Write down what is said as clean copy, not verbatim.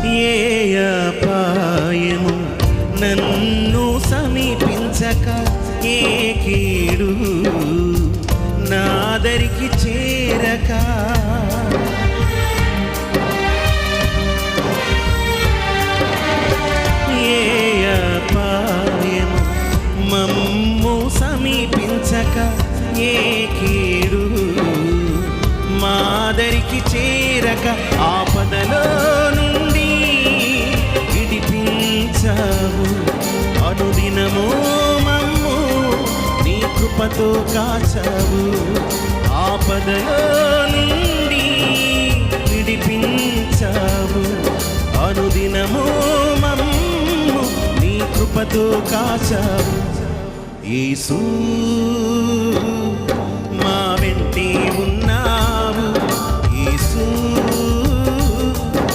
ఏ అపాయము నన్ను సమీపించక, ఏ కీడు నాదరికి చేరక, ఏ అపాయము మమ్ము సమీపించక, ఏ కీడు మాదరికి చేరక, ఆపదలో నుండి విడిపించావు. అనుదినము మమ్ము నీ కృపతో కాచావు. ఆపదలో నుండి విడిపించావు. అనుదినము మమ్ము నీ కృపతో కాచావు. యేసు మా వెంటే ఉన్న